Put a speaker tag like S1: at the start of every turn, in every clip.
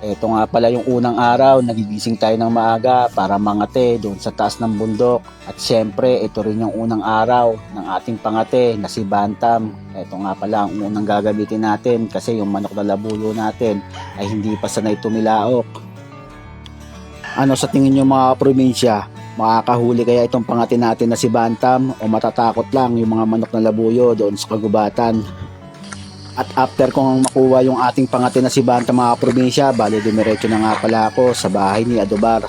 S1: Ito nga pala yung unang araw, nagigising tayo ng maaga para mangate doon sa taas ng bundok. At syempre, ito rin yung unang araw ng ating pangate na si Bantam. Ito nga pala ang unang gagamitin natin kasi yung manok na labuyo natin ay hindi pa sanay tumilaok. Ano sa tingin nyo mga probinsya? Makakahuli kaya itong pangate natin na si Bantam o matatakot lang yung mga manok na labuyo doon sa kagubatan? At after kong makuha yung ating pangate na si Bantam mga probinsya, bali dumiretso na nga pala ako sa bahay ni Adobar.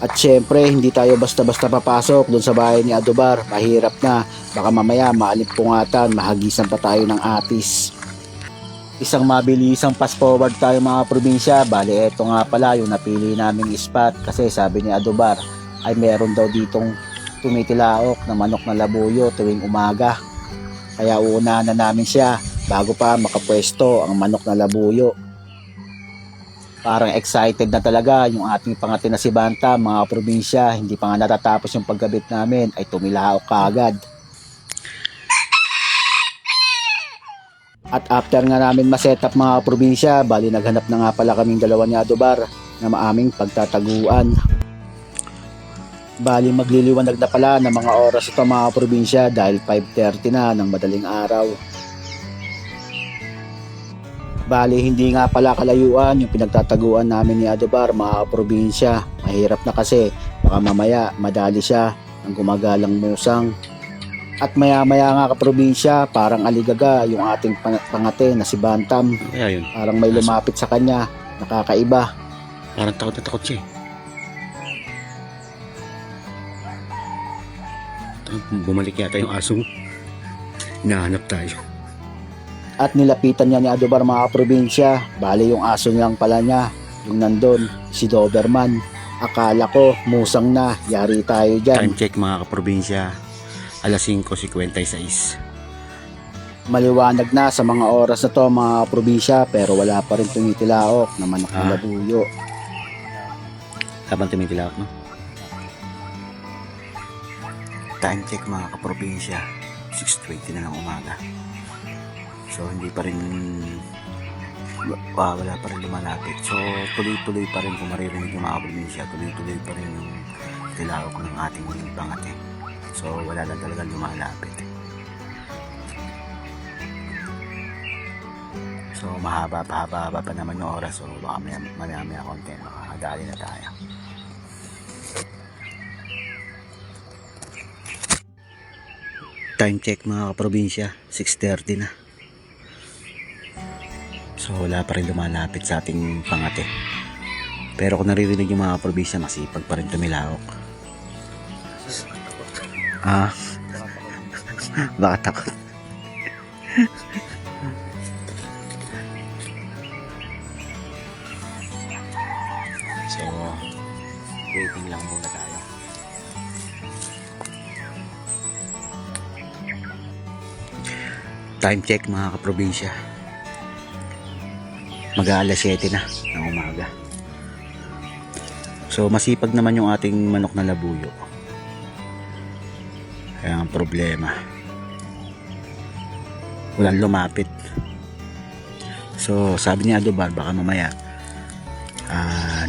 S1: At syempre, hindi tayo basta-basta papasok doon sa bahay ni Adobar. Mahirap na, baka mamaya maalimpungatan, mahagisan pa tayo ng atis. Isang mabilisang fast forward tayo mga probinsya, bali eto nga pala yung napili naming spot kasi sabi ni Adobar ay meron daw ditong tumitilaok na manok na labuyo tuwing umaga. Kaya uunahan na namin siya bago pa makapwesto ang manok na labuyo. Parang excited na talaga yung ating pangate na si Banta mga probinsya. Hindi pa nga natatapos yung paggabit namin ay tumilaok kaagad. At after nga namin masetup mga probinsya, bali naghanap na nga pala kaming dalawa ni Adobar na maaming pagtataguan. Bali magliliwanag na pala ng mga oras ito mga probinsya dahil 5:30 na ng madaling araw. Bali hindi nga pala kalayuan yung pinagtataguan namin ni Adobar mga probinsya. Mahirap na kasi baka mamaya madali siya ng gumagalang musang. At maya nga kaprobinsya parang aligaga yung ating pangate na si Bantam.
S2: Ayun.
S1: Parang may lumapit sa kanya, nakakaiba.
S2: Parang takot na takot siya eh. Bumalik yata yung aso. Hinahanap tayo.
S1: At nilapitan niya ni Adobar mga probinsya. Bali yung aso lang pala niya, yung nandun, si Doberman. Akala ko musang na, yari tayo dyan.
S2: Time check mga kaprobinsya. Alas 5:56.
S1: Maliwanag na sa mga oras na to mga probinsya pero wala pa rin tumitilaok na manok na labuyo.
S2: Habang tumitilaok no? Time check mga kaprobinsya. 6:20 na ng umaga. So hindi pa rin wala pa rin lumalapit. So tuloy-tuloy pa rin kung maririnig yung mga probinsya. Tuloy-tuloy pa rin yung tilaok ng ating muling pangate. So wala lang talaga lumalapit. So mahaba pa naman yung oras. So baka maya konti makakadali na tayo. Time check mga kaprobinsya, 6:30 na. So wala pa rin lumalapit sa ating pangate. Pero kung naririnig yung mga kaprobinsya, masipag pa rin tumilaok. Baka takot. So waiting lang muna tayo. Time check mga kaprobinsya, mag-aalas 7 na ng umaga. So masipag naman yung ating manok na labuyo. Kaya ang problema, walang lumapit. So sabi ni Adobar baka mamaya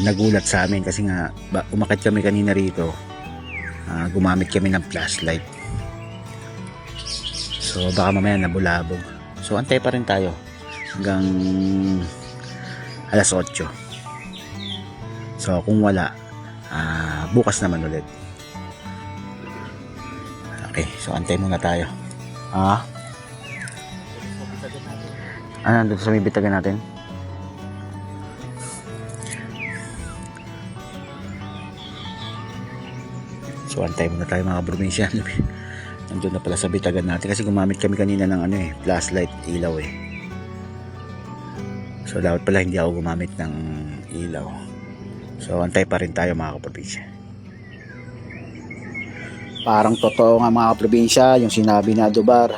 S2: nagulat sa amin kasi nga umakit kami kanina rito, gumamit kami ng flashlight. So baka mamaya nabulabog. So antay pa rin tayo hanggang alas 8. So kung wala, bukas naman ulit. Okay, so antay muna tayo. Nandun sa may bitagan natin. So antay muna tayo mga probinsya. Nandun na pala sa bitagan natin kasi gumamit kami kanina ng flashlight, ilaw eh. So dapat pala hindi ako gumamit ng ilaw. So antay pa rin tayo mga kaprobinsya.
S1: Parang totoo nga mga probinsya yung sinabi ni Adobar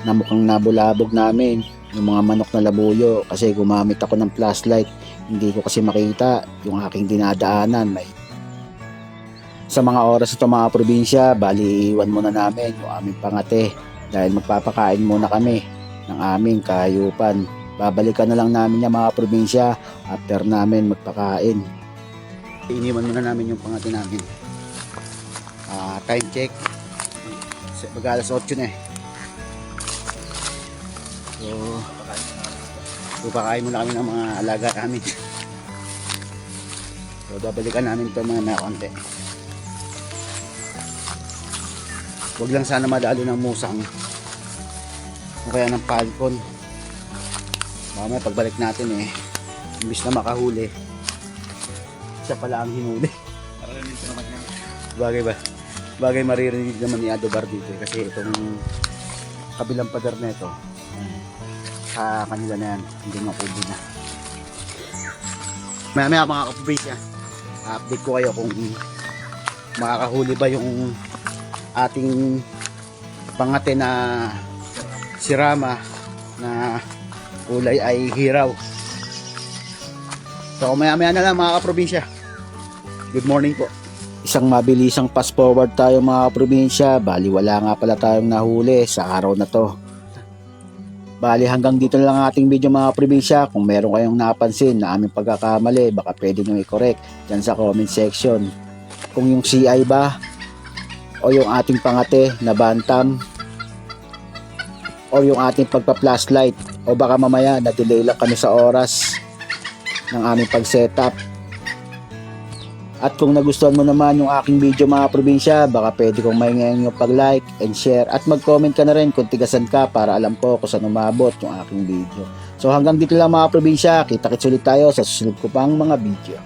S1: na mukhang nabulabog namin yung mga manok na labuyo kasi gumamit ako ng flashlight. Hindi ko kasi makita yung aking dinadaanan. Sa mga oras ito mga probinsya, bali iiwan muna namin yung aming pangate dahil magpapakain muna kami ng aming kahayupan. Babalikan na lang namin yung mga probinsya after namin magpakain. Iniwan muna namin yung pangati namin. Time check. Mag-alas 8 na eh. So pakain muna kami ng mga alaga namin. So babalikan namin ito mga konti. Huwag lang sana madalo ng musang o kaya ng falcon. Mamaya pagbalik natin imbis na makahuli, siya pala ang hinuli. Bagay ba? Bagay maririnig naman ni Adobar dito kasi itong kabilang pader na ito sa kanila na yan, hindi makubo na. Maya mga kapabrisya, update ko kayo kung makakahuli ba yung ating pangate na sirama na kulay ay hiraw. So maya na lang mga kaprobinsya. Good morning po. Isang mabilisang fast forward tayo mga kaprobinsya. Bali wala nga pala tayong nahuli sa araw na to. Bali hanggang dito na lang ang ating video mga probinsya. Kung meron kayong napansin na aming pagkakamali, baka pwede nyo i-correct dyan sa comment section. Kung yung CI ba o yung ating pangate na bantam o yung ating pagpa-flashlight o baka mamaya na-delay lang kami sa oras ng aming pag-setup. At kung nagustuhan mo naman yung aking video mga probinsya, baka pwede kong mahingayin yung pag-like and share at mag-comment ka na rin kung tigasan ka para alam ko kung saan umabot yung aking video. So hanggang dito lang mga probinsya, kita-kits ulit tayo sa susunod ko pang mga video.